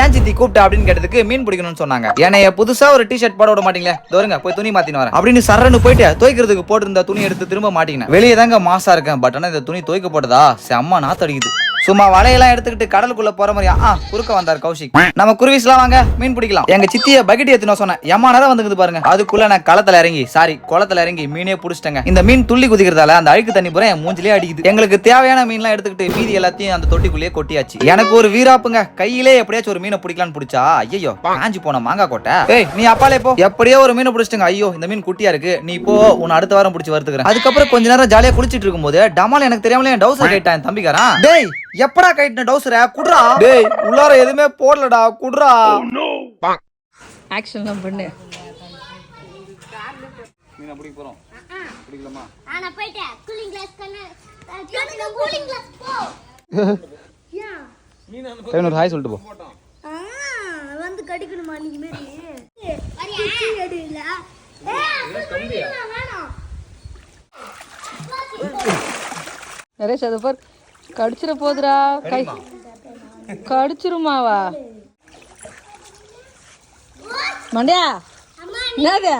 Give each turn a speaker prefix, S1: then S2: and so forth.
S1: ஏன் சித்தி கூப்பிட்ட அப்படின்னு கேட்டதுக்கு மீன் பிடிக்கணும்னு சொன்னாங்க. என்னைய புதுசா ஒரு டிஷர்ட் போட விட மாட்டீங்களே, தோருங்க போய் துணி மாத்தின்னு வரேன் அப்படின்னு சரன்னு போயிட்டு துவைக்கிறதுக்கு போட்டிருந்த துணி எடுத்து திரும்ப மாட்டிக்கினேன். வெளியே தாங்க மாசா இருக்கேன், பட் ஆனா இந்த துணி துவைக்க போட்டதா செம்ம நாத்து அடிக்குது. சும்மா வலையெல்லாம் எடுத்துக்கிட்டு கடலுக்குள்ள போற மாதிரியா குறுக்க வந்தார் கௌஷிக். நம்ம குருவிஸ்லாம் வாங்க மீன் பிடிக்கலாம். எங்க சித்திய பக்கெட் ஏத்தினோம் சொன்னேன், எம்மா நேரம் வந்துக்குது பாருங்க. அதுக்குள்ள நான் களத்துல இறங்கி குளத்துல இறங்கி மீனே பிடிச்சிட்டேங்க. இந்த மீன் துள்ளி குதிக்கிறதால அந்த அழுக்கு தண்ணி பூரா என் மூஞ்சிலே அடிக்குது. எங்களுக்கு தேவையான மீன்லாம் எடுத்துக்கிட்டு மீதி எல்லாத்தையும் அந்த தொட்டிக்குள்ளேயே கொட்டியாச்சு. எனக்கு ஒரு வீராப்புங்க, கையிலே எப்படியாச்சும் ஒரு மீனை பிடிக்கலான்னு பிடிச்சா ஐயோ காஞ்சி போன மாங்கா கோட்டை. ஏய் நீ அப்பாலே போ, எப்படியோ ஒரு மீனை பிடிச்சிட்டுங்க. ஐயோ இந்த மீன் குட்டியா இருக்கு, நீ போ, உன்னை அடுத்த வாரம் பிடிச்சி வறுத்துக்கிறேன். அதுக்கப்புறம் கொஞ்ச நேரம் ஜாலியா குளிச்சிட்டு இருக்கும்போது டமால் எனக்கு தெரியாமலே என் டவுசர் கேட்டான் தம்பிக்காரன். டேய் எப்படா கைட்ன டவுசரை குடுறா. டேய் உள்ளார எதுவுமே போடலடா குடுறா.
S2: ஆக்ஷன்லாம் பண்ணு.
S1: மீனா பிடிக்க போறோம், பிடிக்கலாமா?
S3: நான் போய்ட்டேன் கூலிங் கிளாஸ் கூலிங் கிளாஸ் போ. யா
S1: மீனா ஒரு ஹாய் சொல்லிட்டு போ.
S3: வந்து கடிக்கணுமா நீங்க மேரி வரியா எடுல. வேணாம்
S2: நரேஷ் அதை பார், கடிச்சிட போதுரா. கை கடிச்சிருமாவா மண்டியா? என்னது